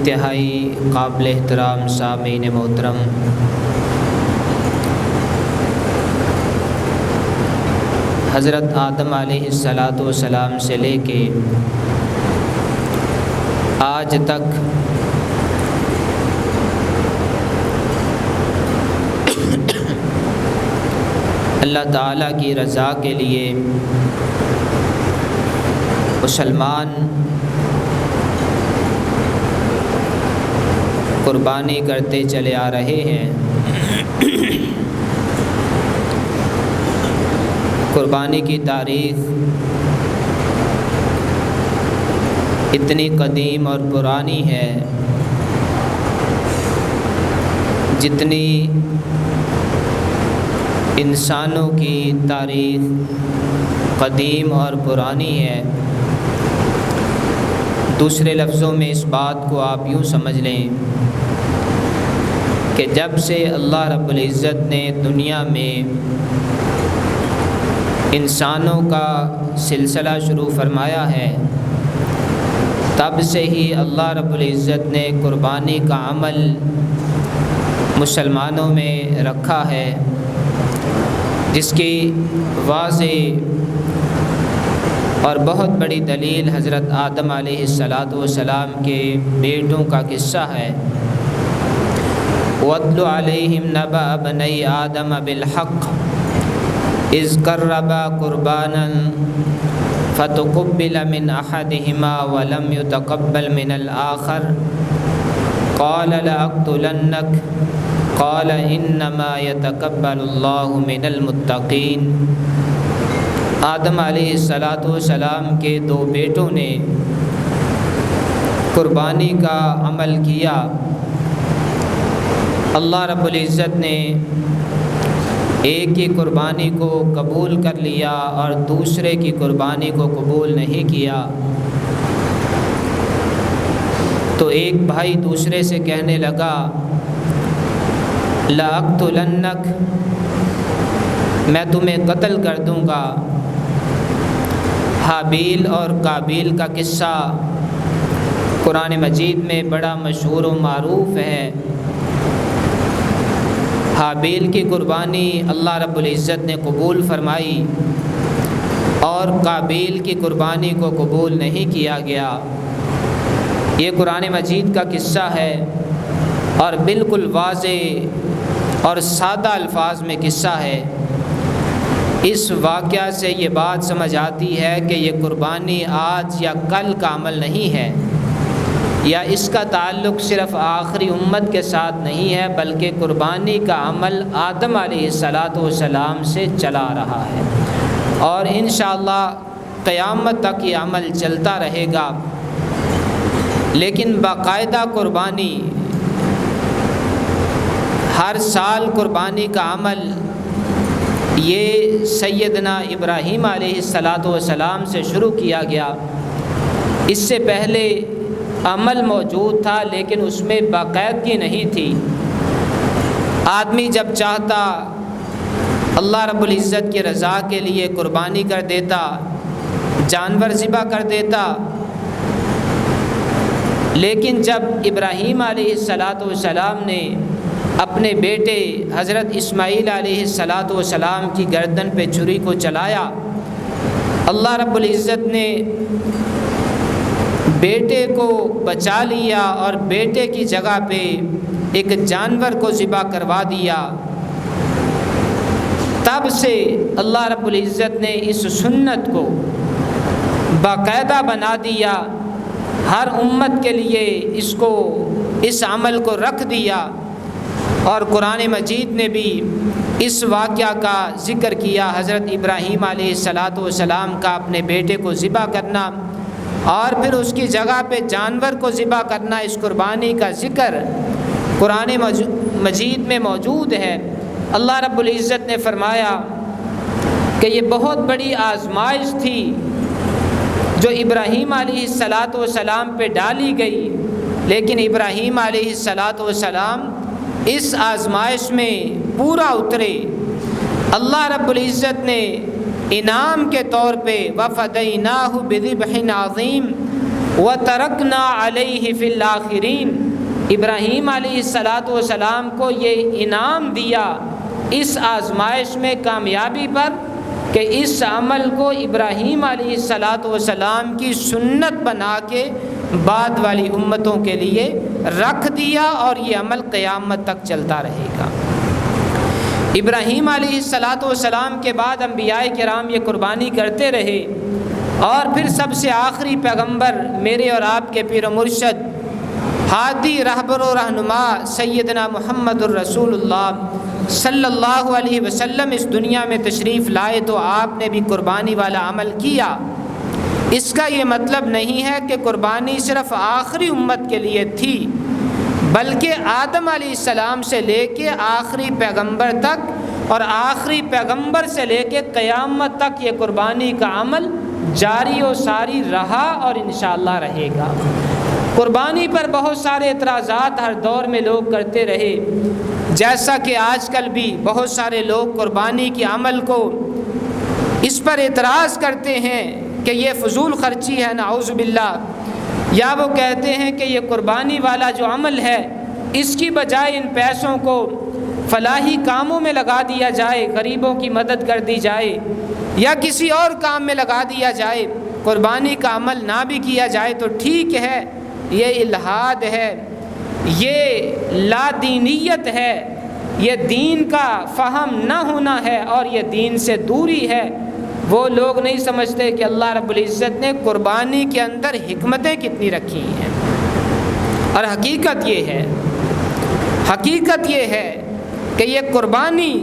انتہائی قابل احترام سامعین محترم، حضرت آدم علیہ السلام سے لے کے آج تک اللہ تعالیٰ کی رضا کے لیے مسلمان قربانی کرتے چلے آ رہے ہیں۔ قربانی کی تاریخ اتنی قدیم اور پرانی ہے جتنی انسانوں کی تاریخ قدیم اور پرانی ہے۔ دوسرے لفظوں میں اس بات کو آپ یوں سمجھ لیں کہ جب سے اللہ رب العزت نے دنیا میں انسانوں کا سلسلہ شروع فرمایا ہے، تب سے ہی اللہ رب العزت نے قربانی کا عمل مسلمانوں میں رکھا ہے، جس کی واضح اور بہت بڑی دلیل حضرت آدم علیہ السلام کے بیٹوں کا قصہ ہے۔ وَاتْلُ عَلَيْهِمْ نَبَأَ بَنِي آدَمَ بِالْحَقِّ إِذْ قَرَّبَا قُرْبَانًا فَتُقُبِّلَ مِنْ أَحَدِهِمَا وَلَمْ يُتَقَبَّلْ مِنَ الْآخَرِ قَالَ لَأَقْتُلَنَّكَ قَالَ إِنَّمَا يَتَقَبَّلُ اللَّهُ مِنَ الْمُتَّقِينَ۔ آدم علیہ السلام کے دو بیٹوں نے قربانی کا عمل کیا۔ اللہ رب العزت نے ایک کی قربانی کو قبول کر لیا اور دوسرے کی قربانی کو قبول نہیں کیا، تو ایک بھائی دوسرے سے کہنے لگا لَأَقْتُلَنَّكَ، میں تمہیں قتل کر دوں گا۔ حابیل اور قابیل کا قصہ قرآن مجید میں بڑا مشہور و معروف ہے۔ حابیل کی قربانی اللہ رب العزت نے قبول فرمائی اور قابیل کی قربانی کو قبول نہیں کیا گیا۔ یہ قرآن مجید کا قصہ ہے اور بالکل واضح اور سادہ الفاظ میں قصہ ہے۔ اس واقعہ سے یہ بات سمجھ آتی ہے کہ یہ قربانی آج یا کل کا عمل نہیں ہے، یا اس کا تعلق صرف آخری امت کے ساتھ نہیں ہے، بلکہ قربانی کا عمل آدم علیہ السلام سے چلا رہا ہے اور انشاءاللہ قیامت تک یہ عمل چلتا رہے گا۔ لیکن باقاعدہ قربانی، ہر سال قربانی کا عمل، یہ سیدنا ابراہیم علیہ السلام سے شروع کیا گیا۔ اس سے پہلے عمل موجود تھا لیکن اس میں باقاعدگی نہیں تھی۔ آدمی جب چاہتا اللہ رب العزت کی رضا کے لیے قربانی کر دیتا، جانور ذبح کر دیتا، لیکن جب ابراہیم علیہ السلام نے اپنے بیٹے حضرت اسماعیل علیہ السلام کی گردن پہ چھری کو چلایا، اللہ رب العزت نے بیٹے کو بچا لیا اور بیٹے کی جگہ پہ ایک جانور کو ذبح کروا دیا۔ تب سے اللہ رب العزت نے اس سنت کو باقاعدہ بنا دیا، ہر امت کے لیے اس عمل کو رکھ دیا، اور قرآن مجید نے بھی اس واقعہ کا ذکر کیا، حضرت ابراہیم علیہ السلام کا اپنے بیٹے کو ذبح کرنا اور پھر اس کی جگہ پہ جانور کو ذبح کرنا۔ اس قربانی کا ذکر قرآن مجید میں موجود ہے۔ اللہ رب العزت نے فرمایا کہ یہ بہت بڑی آزمائش تھی جو ابراہیم علیہ السلام پہ ڈالی گئی، لیکن ابراہیم علیہ السلام اس آزمائش میں پورا اترے۔ اللہ رب العزت نے انعام کے طور پہ وَفَدَيْنَاهُ بِذِبْحٍ عَظِيمٍ، وَتَرَكْنَا عَلَيْهِ فِي الْآخِرِينَ، ابراہیم علیہ السلام کو یہ انعام دیا اس آزمائش میں کامیابی پر کہ اس عمل کو ابراہیم علیہ السلام کی سنت بنا کے بعد والی امتوں کے لیے رکھ دیا، اور یہ عمل قیامت تک چلتا رہے گا۔ ابراہیم علیہ السلام کے بعد انبیاء کرام یہ قربانی کرتے رہے، اور پھر سب سے آخری پیغمبر میرے اور آپ کے پیر و مرشد ہادی رہبر و رہنما سیدنا محمد الرسول اللہ صلی اللہ علیہ وسلم اس دنیا میں تشریف لائے تو آپ نے بھی قربانی والا عمل کیا۔ اس کا یہ مطلب نہیں ہے کہ قربانی صرف آخری امت کے لیے تھی، بلکہ آدم علیہ السلام سے لے کے آخری پیغمبر تک اور آخری پیغمبر سے لے کے قیامت تک یہ قربانی کا عمل جاری و ساری رہا اور انشاءاللہ رہے گا۔ قربانی پر بہت سارے اعتراضات ہر دور میں لوگ کرتے رہے، جیسا کہ آج کل بھی بہت سارے لوگ قربانی کے عمل کو اس پر اعتراض کرتے ہیں کہ یہ فضول خرچی ہے، نعوذ باللہ، یا وہ کہتے ہیں کہ یہ قربانی والا جو عمل ہے اس کی بجائے ان پیسوں کو فلاحی کاموں میں لگا دیا جائے، غریبوں کی مدد کر دی جائے یا کسی اور کام میں لگا دیا جائے، قربانی کا عمل نہ بھی کیا جائے تو ٹھیک ہے۔ یہ الحاد ہے، یہ لا دینیت ہے، یہ دین کا فہم نہ ہونا ہے، اور یہ دین سے دوری ہے۔ وہ لوگ نہیں سمجھتے کہ اللہ رب العزت نے قربانی کے اندر حکمتیں کتنی رکھی ہیں، اور حقیقت یہ ہے کہ یہ قربانی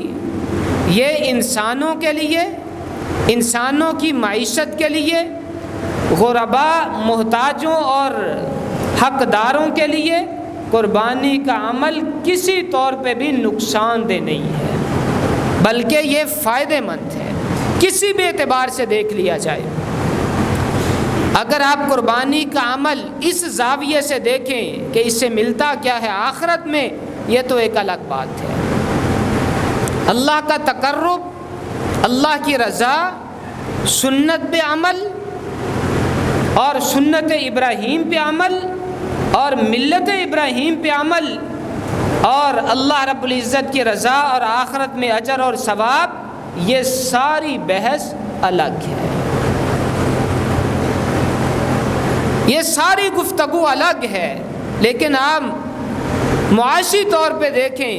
یہ انسانوں کے لیے، انسانوں کی معیشت کے لیے، غربا، محتاجوں اور حقداروں کے لیے قربانی کا عمل کسی طور پہ بھی نقصان دہ نہیں ہے، بلکہ یہ فائدہ مند ہے کسی بھی اعتبار سے دیکھ لیا جائے۔ اگر آپ قربانی کا عمل اس زاویے سے دیکھیں کہ اس سے ملتا کیا ہے آخرت میں، یہ تو ایک الگ بات ہے۔ اللہ کا تقرب، اللہ کی رضا، سنت پہ عمل اور سنت ابراہیم پہ عمل اور ملت ابراہیم پہ عمل اور اللہ رب العزت کی رضا اور آخرت میں اجر اور ثواب، یہ ساری بحث الگ ہے، یہ ساری گفتگو الگ ہے۔ لیکن آپ معاشی طور پہ دیکھیں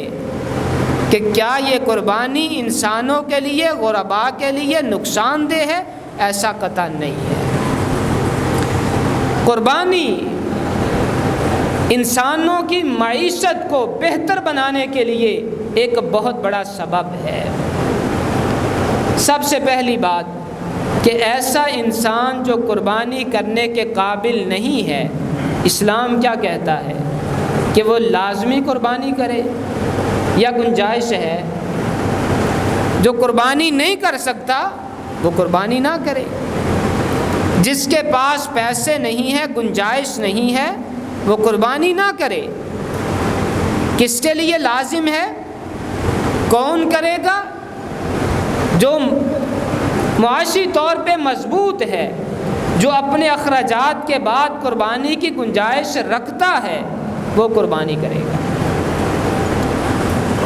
کہ کیا یہ قربانی انسانوں کے لیے، غرباء کے لیے نقصان دہ ہے؟ ایسا قطعا نہیں ہے۔ قربانی انسانوں کی معیشت کو بہتر بنانے کے لیے ایک بہت بڑا سبب ہے۔ سب سے پہلی بات کہ ایسا انسان جو قربانی کرنے کے قابل نہیں ہے، اسلام کیا کہتا ہے کہ وہ لازمی قربانی کرے یا گنجائش ہے؟ جو قربانی نہیں کر سکتا وہ قربانی نہ کرے۔ جس کے پاس پیسے نہیں ہیں، گنجائش نہیں ہے، وہ قربانی نہ کرے۔ کس کے لیے لازم ہے؟ کون کرے گا؟ جو معاشی طور پہ مضبوط ہے، جو اپنے اخراجات کے بعد قربانی کی گنجائش رکھتا ہے، وہ قربانی کرے گا۔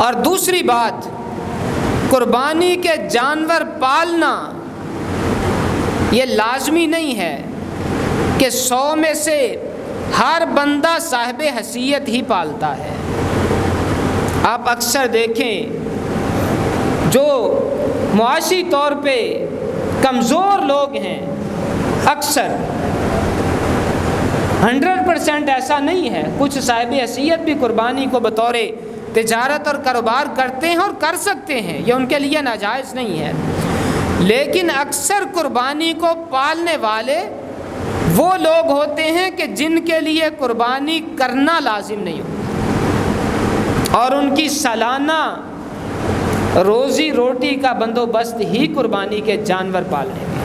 اور دوسری بات، قربانی کے جانور پالنا یہ لازمی نہیں ہے کہ 100 میں سے ہر بندہ صاحب حیثیت ہی پالتا ہے۔ آپ اکثر دیکھیں جو معاشی طور پہ کمزور لوگ ہیں، اکثر 100% ایسا نہیں ہے، کچھ صاحب حیثیت بھی قربانی کو بطور تجارت اور کاروبار کرتے ہیں اور کر سکتے ہیں، یہ ان کے لیے ناجائز نہیں ہے۔ لیکن اکثر قربانی کو پالنے والے وہ لوگ ہوتے ہیں کہ جن کے لیے قربانی کرنا لازم نہیں ہوتا، اور ان کی سالانہ روزی روٹی کا بندوبست ہی قربانی کے جانور پالنے میں۔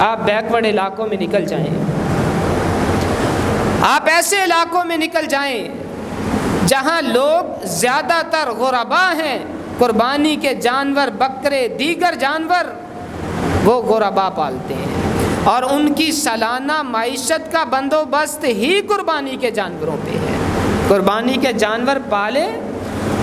آپ بیکورڈ علاقوں میں نکل جائیں، آپ ایسے علاقوں میں نکل جائیں جہاں لوگ زیادہ تر غربا ہیں، قربانی کے جانور، بکرے، دیگر جانور وہ غربا پالتے ہیں۔ اور ان کی سالانہ معیشت کا بندوبست ہی قربانی کے جانوروں پہ ہے۔ قربانی کے جانور پالے،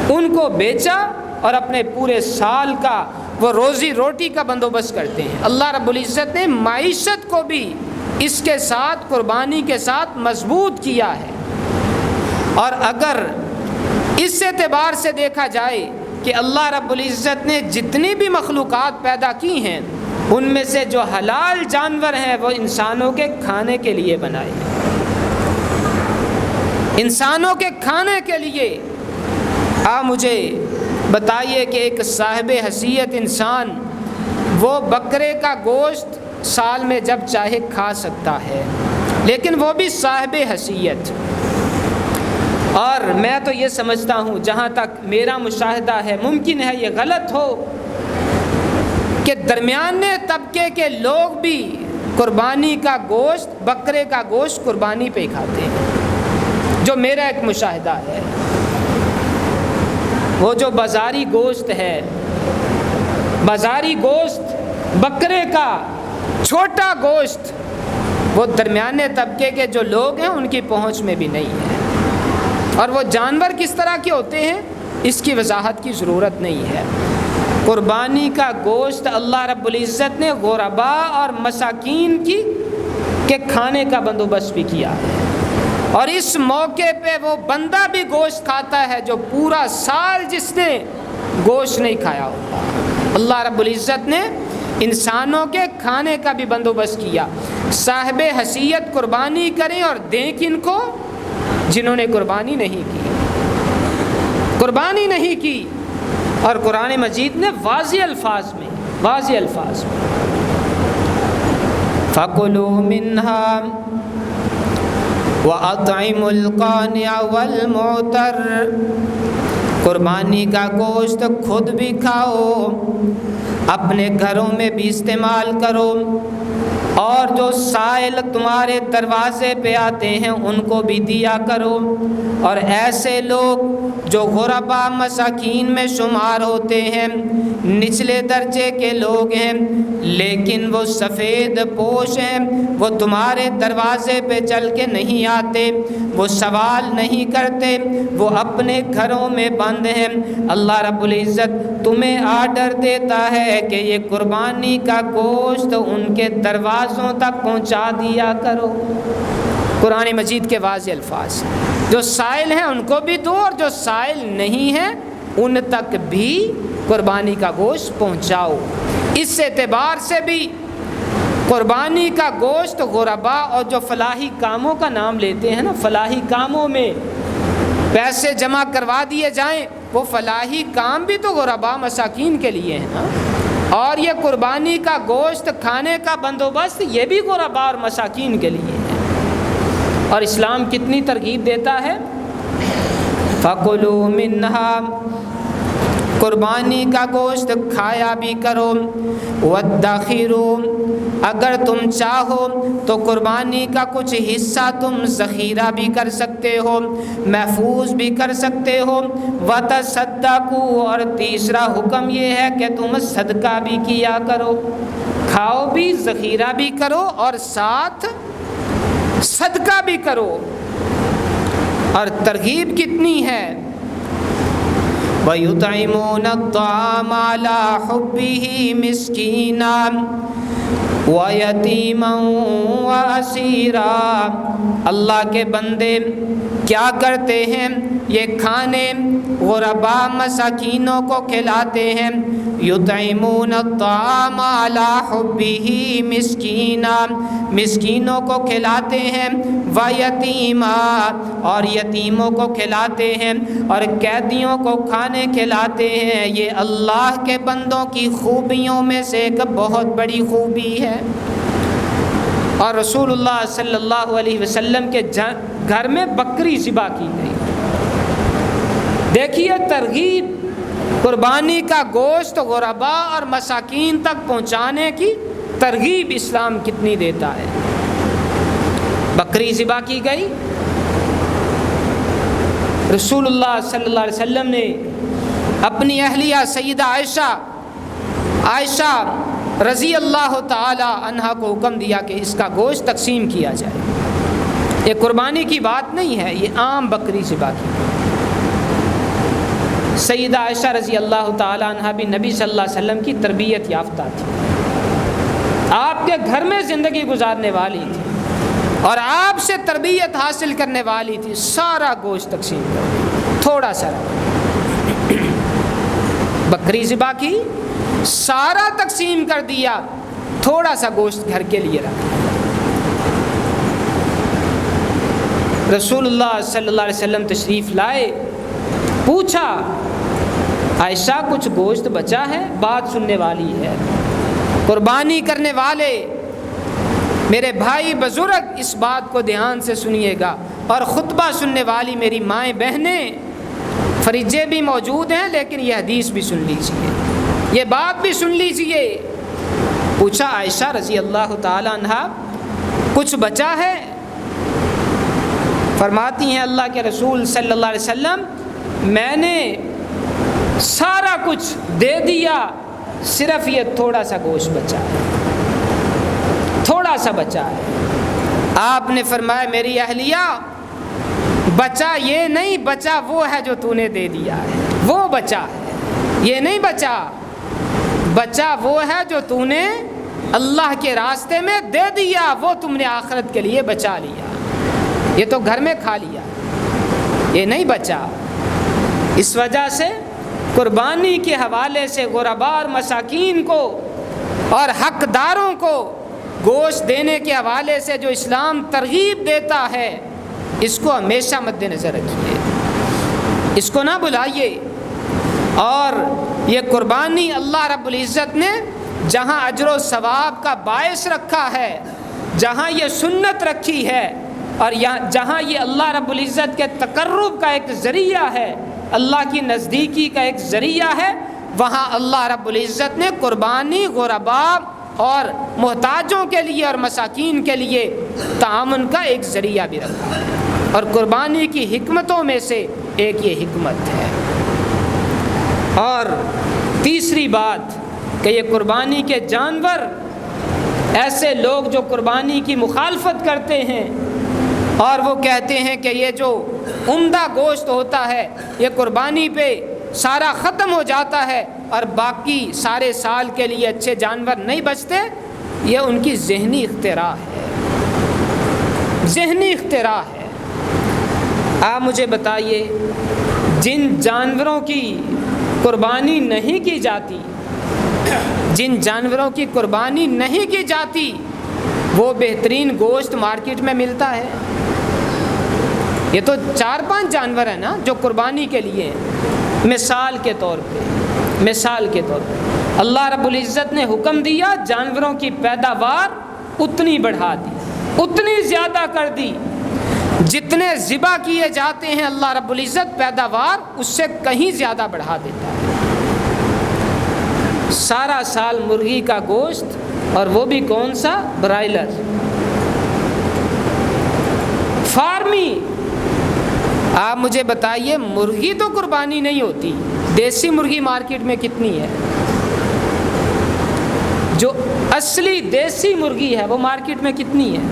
ان کو بیچا اور اپنے پورے سال کا وہ روزی روٹی کا بندوبست کرتے ہیں۔ اللہ رب العزت نے معیشت کو بھی اس کے ساتھ، قربانی کے ساتھ مضبوط کیا ہے۔ اور اگر اس اعتبار سے دیکھا جائے کہ اللہ رب العزت نے جتنی بھی مخلوقات پیدا کی ہیں، ان میں سے جو حلال جانور ہیں وہ انسانوں کے کھانے کے لیے بنائے ہیں، انسانوں کے کھانے کے لیے۔ مجھے بتائیے کہ ایک صاحب حیثیت انسان وہ بکرے کا گوشت سال میں جب چاہے کھا سکتا ہے، لیکن وہ بھی صاحب حیثیت۔ اور میں تو یہ سمجھتا ہوں، جہاں تک میرا مشاہدہ ہے، ممکن ہے یہ غلط ہو، کہ درمیانے طبقے کے لوگ بھی قربانی کا گوشت، بکرے کا گوشت قربانی پہ کھاتے ہیں، جو میرا ایک مشاہدہ ہے۔ وہ جو بازاری گوشت ہے، بازاری گوشت، بکرے کا چھوٹا گوشت، وہ درمیانے طبقے کے جو لوگ ہیں ان کی پہنچ میں بھی نہیں ہے۔ اور وہ جانور کس طرح کے ہوتے ہیں اس کی وضاحت کی ضرورت نہیں ہے۔ قربانی کا گوشت اللہ رب العزت نے غرباء اور مساکین کے کھانے کا بندوبست بھی کیا ہے، اور اس موقع پہ وہ بندہ بھی گوشت کھاتا ہے جو پورا سال جس نے گوشت نہیں کھایا ہوتا۔ اللہ رب العزت نے انسانوں کے کھانے کا بھی بندوبست کیا۔ صاحب حیثیت قربانی کریں اور دیں کن کو؟ جنہوں نے قربانی نہیں کی، قربانی نہیں کی۔ اور قرآن مجید نے واضح الفاظ میں فَكُلُوا مِنْهَا وَأَطْعِمُوا الْقَانِعَ وَالْمُعْتَرَّ، قربانی کا گوشت خود بھی کھاؤ، اپنے گھروں میں بھی استعمال کرو، اور جو سائل تمہارے دروازے پہ آتے ہیں ان کو بھی دیا کرو۔ اور ایسے لوگ جو غرباء مساکین میں شمار ہوتے ہیں، نچلے درجے کے لوگ ہیں، لیکن وہ سفید پوش ہیں، وہ تمہارے دروازے پہ چل کے نہیں آتے، وہ سوال نہیں کرتے، وہ اپنے گھروں میں بند ہیں، اللہ رب العزت تمہیں آرڈر دیتا ہے کہ یہ قربانی کا گوشت ان کے دروازوں تک پہنچا دیا کرو۔ قرآن مجید کے واضح الفاظ، جو سائل ہیں ان کو بھی دو، اور جو سائل نہیں ہیں ان تک بھی قربانی کا گوشت پہنچاؤ۔ اس اعتبار سے بھی قربانی کا گوشت غرباء اور جو فلاحی کاموں کا نام لیتے ہیں نا، فلاحی کاموں میں پیسے جمع کروا دیے جائیں، وہ فلاحی کام بھی تو غرباء مساکین کے لیے ہیں نا۔ اور یہ قربانی کا گوشت کھانے کا بندوبست یہ بھی غرباء اور مساکین کے لیے ہے۔ اور اسلام کتنی ترغیب دیتا ہے، فَكُلُوا مِنْهَا، قربانی کا گوشت کھایا بھی کرو، وَادَّخِرُوا، اگر تم چاہو تو قربانی کا کچھ حصہ تم ذخیرہ بھی کر سکتے ہو، محفوظ بھی کر سکتے ہو، وَتَصَدَّقُوا، اور تیسرا حکم یہ ہے کہ تم صدقہ بھی کیا کرو، کھاؤ بھی، ذخیرہ بھی کرو اور ساتھ صدقہ بھی کرو۔ اور ترغیب کتنی ہے، وَيُطْعِمُونَ الطَّعَامَ عَلَىٰ حُبِّهِ مِسْكِينًا وَيَتِيمًا وَأَسِيرًا، اللہ کے بندے کیا کرتے ہیں، یہ کھانے غرباء مساکینوں کو کھلاتے ہیں، یطعمون الطعام علی حبہ مسکینا، مسکینوں کو کھلاتے ہیں، ویتیما، اور یتیموں کو کھلاتے ہیں، اور قیدیوں کو کھانے کھلاتے ہیں۔ یہ اللہ کے بندوں کی خوبیوں میں سے ایک بہت بڑی خوبی ہے۔ اور رسول اللہ صلی اللہ علیہ وسلم کے گھر میں بکری ذبح کی گئی۔ دیکھیے ترغیب، قربانی کا گوشت غرباء اور مساکین تک پہنچانے کی ترغیب اسلام کتنی دیتا ہے۔ بکری ذبح کی گئی، رسول اللہ صلی اللہ علیہ وسلم نے اپنی اہلیہ سیدہ عائشہ رضی اللہ تعالی عنہا کو حکم دیا کہ اس کا گوشت تقسیم کیا جائے۔ یہ قربانی کی بات نہیں ہے، یہ عام بکری ذبح کی۔ سیدہ عائشہ رضی اللہ تعالی عنہا بھی نبی صلی اللہ علیہ وسلم کی تربیت یافتہ تھی، آپ کے گھر میں زندگی گزارنے والی تھی اور آپ سے تربیت حاصل کرنے والی تھی۔ سارا گوشت تقسیم کر دیا، تھوڑا سا بکری ذبح کی، سارا تقسیم کر دیا، تھوڑا سا گوشت گھر کے لیے رکھا۔ رسول اللہ صلی اللہ علیہ وسلم تشریف لائے، پوچھا عائشہ کچھ گوشت بچا ہے؟ بات سننے والی ہے، قربانی کرنے والے میرے بھائی بزرگ اس بات کو دھیان سے سنیے گا، اور خطبہ سننے والی میری مائیں بہنیں، فریضے بھی موجود ہیں لیکن یہ حدیث بھی سن لیجئے، یہ بات بھی سن لیجئے۔ پوچھا عائشہ رضی اللہ تعالی عنہا کچھ بچا ہے؟ فرماتی ہیں اللہ کے رسول صلی اللہ علیہ وسلم میں نے سارا کچھ دے دیا، صرف یہ تھوڑا سا گوشت بچا ہے، تھوڑا سا بچا ہے۔ آپ نے فرمایا میری اہلیہ بچا یہ نہیں، بچا وہ ہے جو تو نے دے دیا ہے، وہ بچا ہے، یہ نہیں بچا، بچا وہ ہے جو تو نے اللہ کے راستے میں دے دیا، وہ تم نے آخرت کے لیے بچا لیا، یہ تو گھر میں کھا لیا، یہ نہیں بچا۔ اس وجہ سے قربانی کے حوالے سے غربا اور مساکین کو اور حقداروں کو گوشت دینے کے حوالے سے جو اسلام ترغیب دیتا ہے، اس کو ہمیشہ مد نظر رکھیے، اس کو نہ بھلائیے۔ اور یہ قربانی اللہ رب العزت نے جہاں اجر و ثواب کا باعث رکھا ہے، جہاں یہ سنت رکھی ہے، اور جہاں یہ اللہ رب العزت کے تقرب کا ایک ذریعہ ہے، اللہ کی نزدیکی کا ایک ذریعہ ہے، وہاں اللہ رب العزت نے قربانی غربا اور محتاجوں کے لیے اور مساکین کے لیے تعاون کا ایک ذریعہ بھی رکھا ہے، اور قربانی کی حکمتوں میں سے ایک یہ حکمت ہے۔ اور تیسری بات کہ یہ قربانی کے جانور، ایسے لوگ جو قربانی کی مخالفت کرتے ہیں اور وہ کہتے ہیں کہ یہ جو عمدہ گوشت ہوتا ہے یہ قربانی پہ سارا ختم ہو جاتا ہے اور باقی سارے سال کے لیے اچھے جانور نہیں بچتے، یہ ان کی ذہنی اختراع ہے، ذہنی اختراع ہے۔ آپ مجھے بتائیے جن جانوروں کی قربانی نہیں کی جاتی، جن جانوروں کی قربانی نہیں کی جاتی، وہ بہترین گوشت مارکیٹ میں ملتا ہے؟ یہ تو 4-5 جانور ہیں نا جو قربانی کے لیے ہیں۔ مثال کے طور پہ اللہ رب العزت نے حکم دیا جانوروں کی پیداوار اتنی بڑھا دی، اتنی زیادہ کر دی، جتنے ذبح کیے جاتے ہیں اللہ رب العزت پیداوار اس سے کہیں زیادہ بڑھا دیتا ہے۔ سارا سال مرغی کا گوشت، اور وہ بھی کون سا؟ برائلر، فارمی۔ آپ مجھے بتائیے مرغی تو قربانی نہیں ہوتی، دیسی مرغی مارکیٹ میں کتنی ہے؟ جو اصلی دیسی مرغی ہے وہ مارکیٹ میں کتنی ہے؟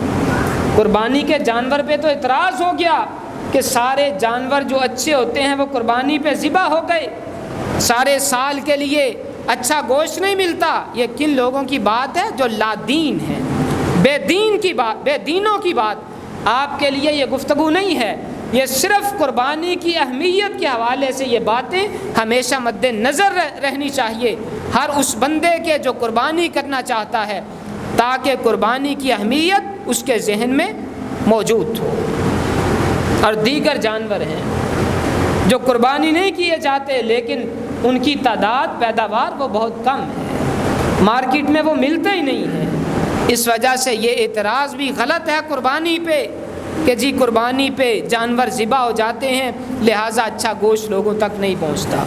قربانی کے جانور پہ تو اعتراض ہو گیا کہ سارے جانور جو اچھے ہوتے ہیں وہ قربانی پہ ذبح ہو گئے، سارے سال کے لیے اچھا گوشت نہیں ملتا۔ یہ کن لوگوں کی بات ہے؟ جو لادین ہیں، بے دینوں کی بات۔ آپ کے لیے یہ گفتگو نہیں ہے، یہ صرف قربانی کی اہمیت کے حوالے سے یہ باتیں ہمیشہ مد نظر رہنی چاہیے ہر اس بندے کے جو قربانی کرنا چاہتا ہے، تاکہ قربانی کی اہمیت اس کے ذہن میں موجود ہو۔ اور دیگر جانور ہیں جو قربانی نہیں کیے جاتے لیکن ان کی تعداد پیداوار وہ بہت کم ہے، مارکیٹ میں وہ ملتے ہی نہیں ہیں۔ اس وجہ سے یہ اعتراض بھی غلط ہے قربانی پہ کہ جی قربانی پہ جانور ذبح ہو جاتے ہیں لہٰذا اچھا گوشت لوگوں تک نہیں پہنچتا۔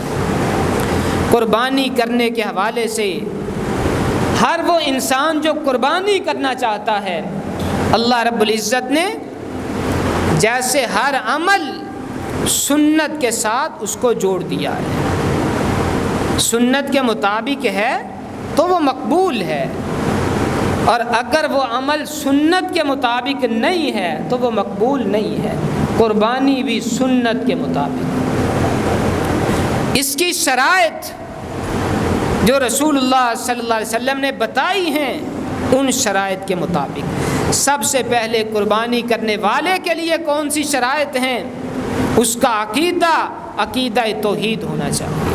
قربانی کرنے کے حوالے سے ہر وہ انسان جو قربانی کرنا چاہتا ہے، اللہ رب العزت نے جیسے ہر عمل سنت کے ساتھ اس کو جوڑ دیا ہے، سنت کے مطابق ہے تو وہ مقبول ہے، اور اگر وہ عمل سنت کے مطابق نہیں ہے تو وہ مقبول نہیں ہے۔ قربانی بھی سنت کے مطابق۔ اس کی شرائط جو رسول اللہ صلی اللہ علیہ وسلم نے بتائی ہیں، ان شرائط کے مطابق سب سے پہلے قربانی کرنے والے کے لیے کون سی شرائط ہیں؟ اس کا عقیدہ توحید ہونا چاہیے۔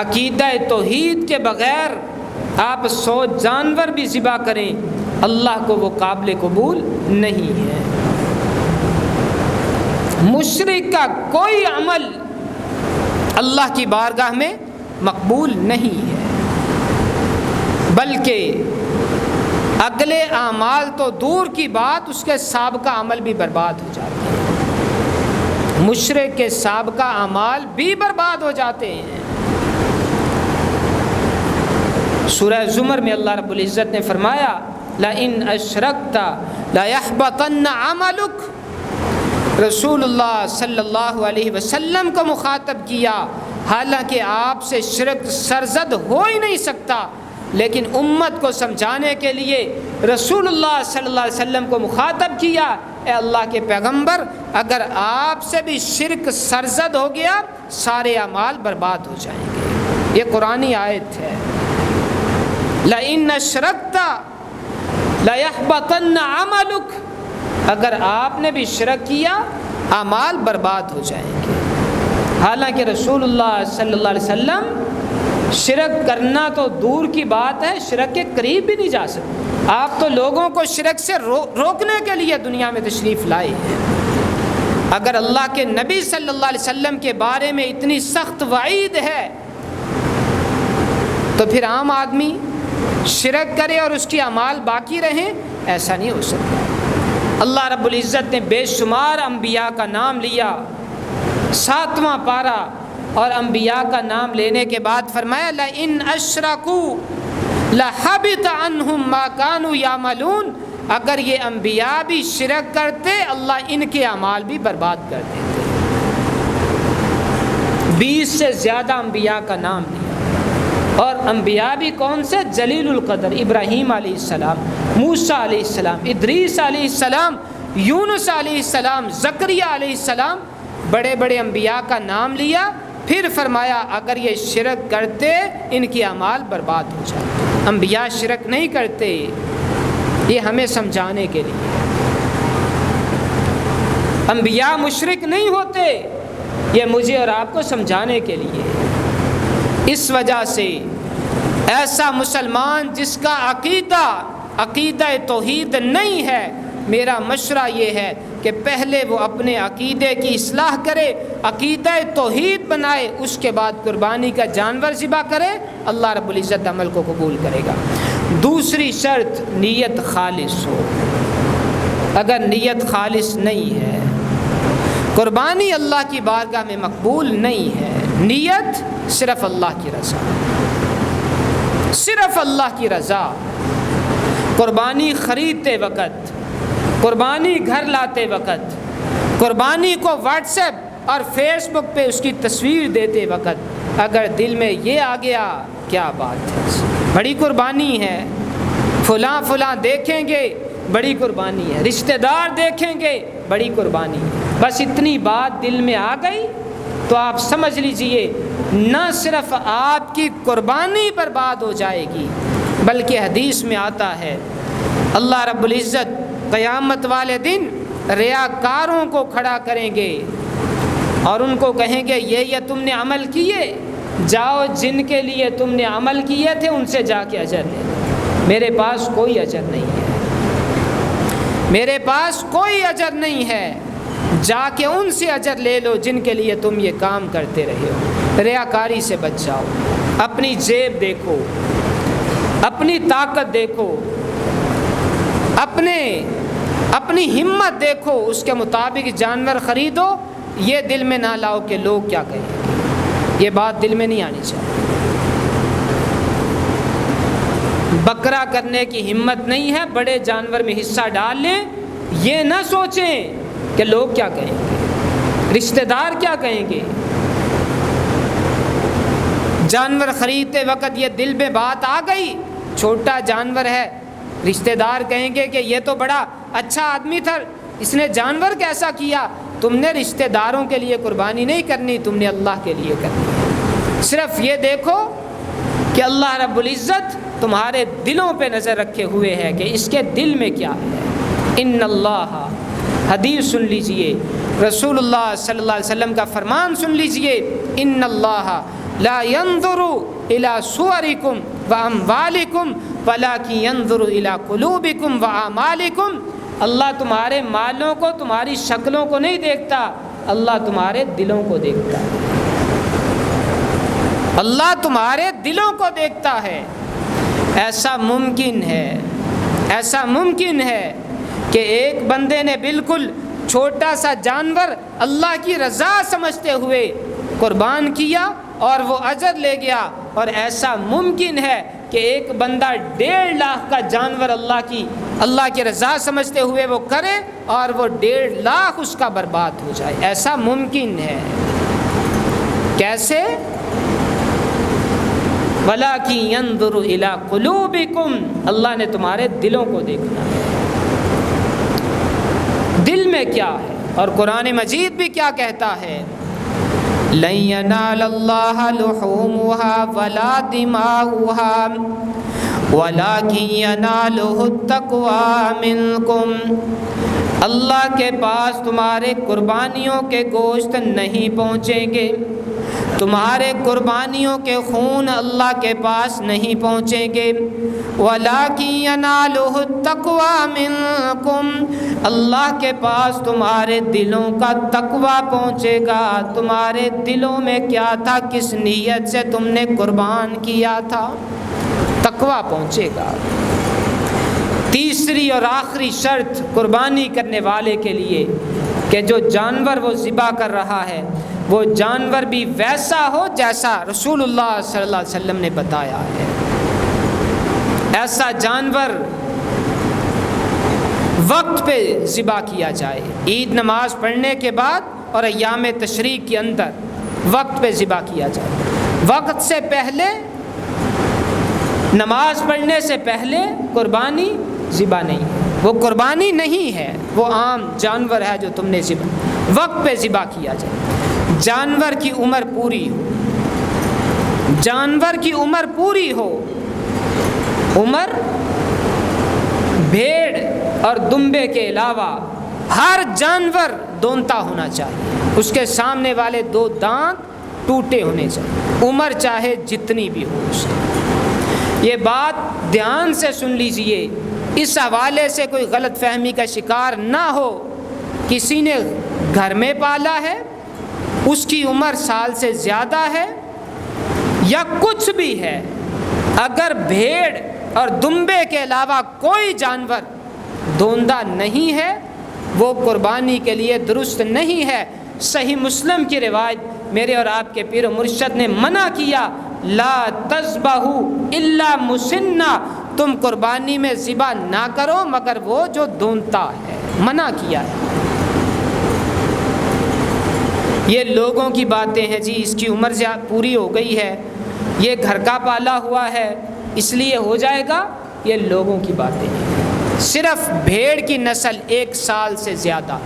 عقیدہ توحید کے بغیر آپ 100 جانور بھی ذبح کریں، اللہ کو وہ قابل قبول نہیں ہے۔ مشرک کا کوئی عمل اللہ کی بارگاہ میں مقبول نہیں ہے، بلکہ اگلے اعمال تو دور کی بات، اس کے سابقہ عمل بھی برباد ہو جاتے ہیں۔ مشرک کے سابقہ اعمال بھی برباد ہو جاتے ہیں۔ سورہ زمر میں اللہ رب العزت نے فرمایا لَإِنْ أَشْرَكْتَ لَيَحْبَطَنَّ عَمَلُكَ۔ رسول اللہ صلی اللہ علیہ وسلم کو مخاطب کیا، حالانکہ آپ سے شرک سرزد ہو ہی نہیں سکتا، لیکن امت کو سمجھانے کے لیے رسول اللہ صلی اللہ علیہ وسلم کو مخاطب کیا، اے اللہ کے پیغمبر، اگر آپ سے بھی شرک سرزد ہو گیا سارے اعمال برباد ہو جائیں گے۔ یہ قرآنی آیت ہے، لَإِنْ أَشْرَكْتَ لَيَحْبَطَنَّ عَمَلُكَ، اگر آپ نے بھی شرک کیا اعمال برباد ہو جائیں گے۔ حالانکہ رسول اللہ صلی اللہ علیہ وسلم شرک کرنا تو دور کی بات ہے، شرک کے قریب بھی نہیں جا سکتے۔ آپ تو لوگوں کو شرک سے روکنے کے لیے دنیا میں تشریف لائے ہیں۔ اگر اللہ کے نبی صلی اللہ علیہ وسلم کے بارے میں اتنی سخت وعید ہے تو پھر عام آدمی شرک کرے اور اس کی اعمال باقی رہیں؟ ایسا نہیں ہو سکتا۔ اللہ رب العزت نے بے شمار انبیاء کا نام لیا، 7واں پارہ، اور انبیاء کا نام لینے کے بعد فرمایا لَإِنْ أَشْرَكُوا لَحَبِطَ عَنْهُمْ مَا كَانُوا يَعْمَلُونَ، اگر یہ انبیاء بھی شرک کرتے اللہ ان کے اعمال بھی برباد کر دیتے۔ 20 سے زیادہ انبیاء کا نام لیا، اور انبیاء بھی کون سے؟ جلیل القدر، ابراہیم علیہ السلام، موسیٰ علیہ السلام، ادریس علیہ السلام، یونس علیہ السلام، زکریا علیہ السلام، بڑے بڑے انبیاء کا نام لیا، پھر فرمایا اگر یہ شرک کرتے ان کی اعمال برباد ہو جاتے۔ انبیاء شرک نہیں کرتے، یہ ہمیں سمجھانے کے لیے۔ انبیاء مشرک نہیں ہوتے، یہ مجھے اور آپ کو سمجھانے کے لیے۔ اس وجہ سے ایسا مسلمان جس کا عقیدہ توحید نہیں ہے، میرا مشورہ یہ ہے کہ پہلے وہ اپنے عقیدے کی اصلاح کرے، عقیدہ توحید بنائے، اس کے بعد قربانی کا جانور ذبح کرے، اللہ رب العزت عمل کو قبول کرے گا۔ دوسری شرط، نیت خالص ہو۔ اگر نیت خالص نہیں ہے، قربانی اللہ کی بارگاہ میں مقبول نہیں ہے۔ نیت صرف اللہ کی رضا، صرف اللہ کی رضا۔ قربانی خریدتے وقت، قربانی گھر لاتے وقت، قربانی کو واٹس ایپ اور فیس بک پہ اس کی تصویر دیتے وقت اگر دل میں یہ آ گیا کیا بات ہے، بڑی قربانی ہے، فلاں دیکھیں گے بڑی قربانی ہے، رشتہ دار دیکھیں گے بڑی قربانی ہے، بس اتنی بات دل میں آ گئی تو آپ سمجھ لیجئے نہ صرف آپ کی قربانی برباد ہو جائے گی، بلکہ حدیث میں آتا ہے اللہ رب العزت قیامت والے دن ریاکاروں کو کھڑا کریں گے اور ان کو کہیں گے یہ تم نے عمل کیے، جاؤ جن کے لیے تم نے عمل کیے تھے ان سے جا کے اجر لے لو، میرے پاس کوئی اجر نہیں ہے، میرے پاس کوئی اجر نہیں ہے، جا کے ان سے اجر لے لو جن کے لیے تم یہ کام کرتے رہے ہو۔ ریاکاری سے بچ جاؤ، اپنی جیب دیکھو، اپنی طاقت دیکھو، اپنی ہمت دیکھو، اس کے مطابق جانور خریدو، یہ دل میں نہ لاؤ کہ لوگ کیا کہیں گے، یہ بات دل میں نہیں آنی چاہیے۔ بکرا کرنے کی ہمت نہیں ہے، بڑے جانور میں حصہ ڈال لیں، یہ نہ سوچیں کہ لوگ کیا کہیں گے، رشتہ دار کیا کہیں گے۔ جانور خریدتے وقت یہ دل میں بات آ گئی، چھوٹا جانور ہے، رشتہ دار کہیں گے کہ یہ تو بڑا اچھا آدمی تھا، اس نے جانور کیسا کیا؟ تم نے رشتہ داروں کے لیے قربانی نہیں کرنی، تم نے اللہ کے لیے کرنی۔ صرف یہ دیکھو کہ اللہ رب العزت تمہارے دلوں پہ نظر رکھے ہوئے ہے کہ اس کے دل میں کیا ہے۔ ان اللہ، حدیث سن لیجئے، رسول اللہ صلی اللہ علیہ وسلم کا فرمان سن لیجئے، ان اللہ لا ينظر الى صورکم واموالکم ولکن ينظر الى قلوبکم واعمالکم۔ اللہ تمہارے مالوں کو، تمہاری شکلوں کو نہیں دیکھتا، اللہ تمہارے دلوں کو دیکھتا ہے۔ اللہ تمہارے دلوں کو دیکھتا ہے۔ ایسا ممکن ہے، ایسا ممکن ہے کہ ایک بندے نے بالکل چھوٹا سا جانور اللہ کی رضا سمجھتے ہوئے قربان کیا اور وہ اجر لے گیا، اور ایسا ممکن ہے کہ ایک بندہ 1.5 لاکھ کا جانور اللہ کی رضا سمجھتے ہوئے وہ کرے اور وہ 1.5 لاکھ اس کا برباد ہو جائے۔ ایسا ممکن ہے۔ کیسے؟ وَلَٰكِن يَنظُرُ إِلَىٰ قُلُوبِكُمْ، اللہ نے تمہارے دلوں کو دیکھنا ہے، دل میں کیا ہے۔ اور قرآن مجید بھی کیا کہتا ہے؟ لَن يَنَالَ اللَّهَ لُحُومُهَا وَلَا دِمَاؤُهَا وَلَٰكِن يَنَالُهُ التَّقْوَىٰ مِنكُمْ، اللہ کے پاس تمہارے قربانیوں کے گوشت نہیں پہنچیں گے، تمہارے قربانیوں کے خون اللہ کے پاس نہیں پہنچیں گے، وَلَٰكِن يَنَالُهُ التَّقْوَىٰ مِنكُمْ، اللہ کے پاس تمہارے دلوں کا تقویٰ پہنچے گا۔ تمہارے دلوں میں کیا تھا، کس نیت سے تم نے قربان کیا تھا، تقویٰ پہنچے گا۔ تیسری اور آخری شرط قربانی کرنے والے کے لیے کہ جو جانور وہ ذبح کر رہا ہے وہ جانور بھی ویسا ہو جیسا رسول اللہ صلی اللہ علیہ وسلم نے بتایا ہے۔ ایسا جانور وقت پہ ذبح کیا جائے، عید نماز پڑھنے کے بعد اور ایام تشریق کے اندر وقت پہ ذبح کیا جائے۔ وقت سے پہلے، نماز پڑھنے سے پہلے قربانی ذبح نہیں ہے، وہ قربانی نہیں ہے، وہ عام جانور ہے جو تم نے ذبح، وقت پہ ذبح کیا جائے۔ جانور کی عمر پوری ہو، جانور کی عمر پوری ہو۔ عمر بھیڑ اور دمبے کے علاوہ ہر جانور دونتا ہونا چاہیے، اس کے سامنے والے 2 دانت ٹوٹے ہونے چاہیے، عمر چاہے جتنی بھی ہو اس کی۔ یہ بات دھیان سے سن لیجئے، اس حوالے سے کوئی غلط فہمی کا شکار نہ ہو۔ کسی نے گھر میں پالا ہے، اس کی عمر سال سے زیادہ ہے یا کچھ بھی ہے، اگر بھیڑ اور دمبے کے علاوہ کوئی جانور دوندا نہیں ہے وہ قربانی کے لیے درست نہیں ہے۔ صحیح مسلم کی روایت، میرے اور آپ کے پیر و مرشد نے منع کیا، لا تذبحوا الا مسنہ، تم قربانی میں ذبح نہ کرو مگر وہ جو دونتا ہے، منع کیا ہے۔ یہ لوگوں کی باتیں ہیں، جی اس کی عمر پوری ہو گئی ہے، یہ گھر کا پالا ہوا ہے اس لیے ہو جائے گا، یہ لوگوں کی باتیں ہیں۔ صرف بھیڑ کی نسل 1 سال سے زیادہ،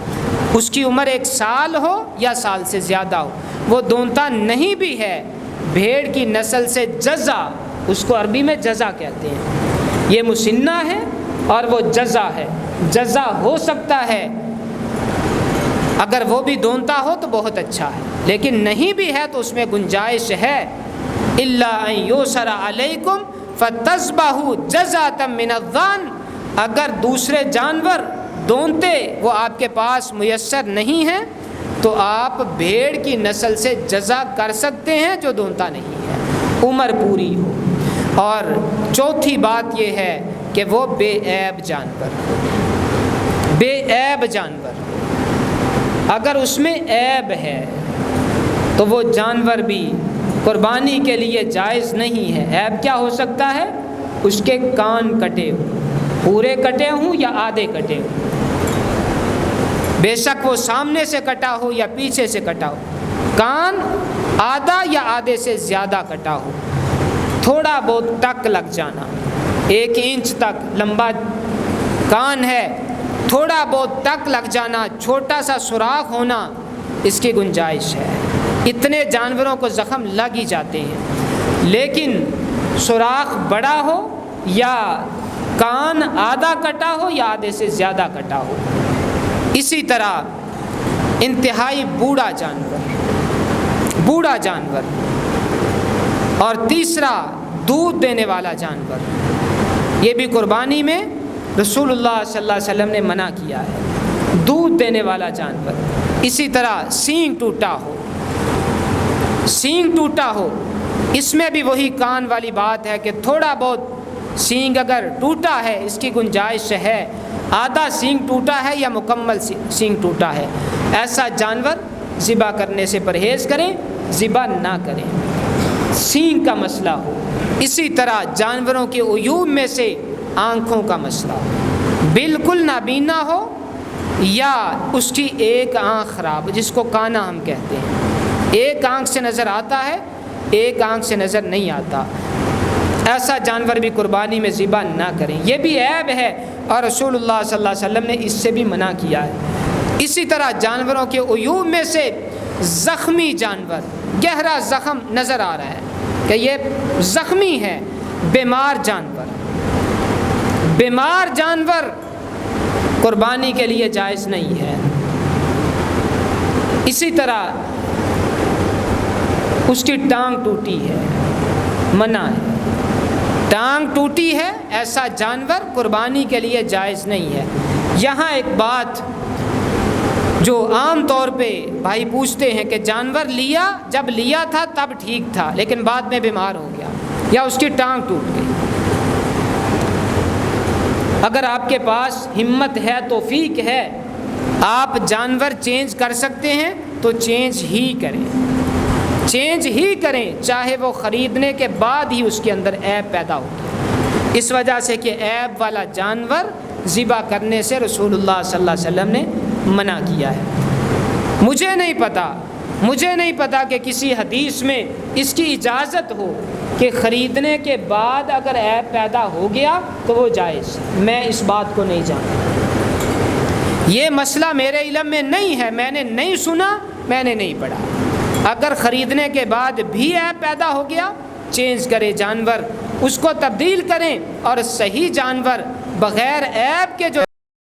اس کی عمر 1 سال ہو یا سال سے زیادہ ہو، وہ دونتا نہیں بھی ہے۔ بھیڑ کی نسل سے جزا، اس کو عربی میں جزا کہتے ہیں، یہ مسنہ ہے اور وہ جزا ہے، جزا ہو سکتا ہے، اگر وہ بھی دونتا ہو تو بہت اچھا ہے، لیکن نہیں بھی ہے تو اس میں گنجائش ہے۔ الا ان یسر علیکم فتذبحوا جزاۃ من الظان، اگر دوسرے جانور دونتے وہ آپ کے پاس میسر نہیں ہیں تو آپ بھیڑ کی نسل سے جزا کر سکتے ہیں جو دونتا نہیں ہے، عمر پوری ہو۔ اور چوتھی بات یہ ہے کہ وہ بے عیب جانور، بے عیب جانور، اگر اس میں عیب ہے تو وہ جانور بھی قربانی کے لیے جائز نہیں ہے۔ عیب کیا ہو سکتا ہے؟ اس کے کان کٹے ہوں، پورے کٹے ہوں یا آدھے کٹے ہوں، بے شک وہ سامنے سے کٹا ہو یا پیچھے سے کٹا ہو، کان آدھا یا آدھے سے زیادہ کٹا ہو، تھوڑا بہت ٹک لگ جانا، 1 انچ تک لمبا کان ہے، تھوڑا بہت ٹک لگ جانا، چھوٹا سا سوراخ ہونا، اس کی گنجائش ہے۔ اتنے جانوروں کو زخم لگ ہی جاتے ہیں، لیکن سوراخ بڑا ہو یا کان آدھا کٹا ہو یا آدھے سے زیادہ کٹا ہو۔ اسی طرح انتہائی بوڑھا جانور، اور تیسرا دودھ دینے والا جانور، یہ بھی قربانی میں رسول اللہ صلی اللہ علیہ وسلم نے منع کیا ہے، دودھ دینے والا جانور۔ اسی طرح سینگ ٹوٹا ہو، اس میں بھی وہی کان والی بات ہے کہ تھوڑا بہت سینگ اگر ٹوٹا ہے اس کی گنجائش ہے، آدھا سینگ ٹوٹا ہے یا مکمل سینگ ٹوٹا ہے، ایسا جانور ذبح کرنے سے پرہیز کریں، ذبح نہ کریں، سینگ کا مسئلہ ہو۔ اسی طرح جانوروں کے عیوب میں سے آنکھوں کا مسئلہ ہو، بالکل نابینا ہو یا اس کی ایک آنکھ خراب، جس کو کانا ہم کہتے ہیں، ایک آنکھ سے نظر آتا ہے، ایک آنکھ سے نظر نہیں آتا، ایسا جانور بھی قربانی میں ذبح نہ کریں، یہ بھی عیب ہے اور رسول اللہ صلی اللہ علیہ وسلم نے اس سے بھی منع کیا ہے۔ اسی طرح جانوروں کے عیوب میں سے زخمی جانور، گہرا زخم نظر آ رہا ہے کہ یہ زخمی ہے، بیمار جانور قربانی کے لیے جائز نہیں ہے۔ اسی طرح اس کی ٹانگ ٹوٹی ہے، منع ہے، ٹانگ ٹوٹی ہے، ایسا جانور قربانی کے لیے جائز نہیں ہے۔ یہاں ایک بات جو عام طور پہ بھائی پوچھتے ہیں کہ جانور جب لیا تھا تب ٹھیک تھا لیکن بعد میں بیمار ہو گیا یا اس کی ٹانگ ٹوٹ گئی، اگر آپ کے پاس ہمت ہے، توفیق ہے، آپ جانور چینج کر سکتے ہیں تو چینج ہی کریں، چاہے وہ خریدنے کے بعد ہی اس کے اندر عیب پیدا ہو، اس وجہ سے کہ عیب والا جانور ذبح کرنے سے رسول اللہ صلی اللہ علیہ وسلم نے منع کیا ہے۔ مجھے نہیں پتا کہ کسی حدیث میں اس کی اجازت ہو کہ خریدنے کے بعد اگر عیب پیدا ہو گیا تو وہ جائز، میں اس بات کو نہیں جانتا، یہ مسئلہ میرے علم میں نہیں ہے، میں نے نہیں سنا، میں نے نہیں پڑھا۔ اگر خریدنے کے بعد بھی عیب پیدا ہو گیا، چینج کرے جانور، اس کو تبدیل کریں اور صحیح جانور بغیر عیب کے جو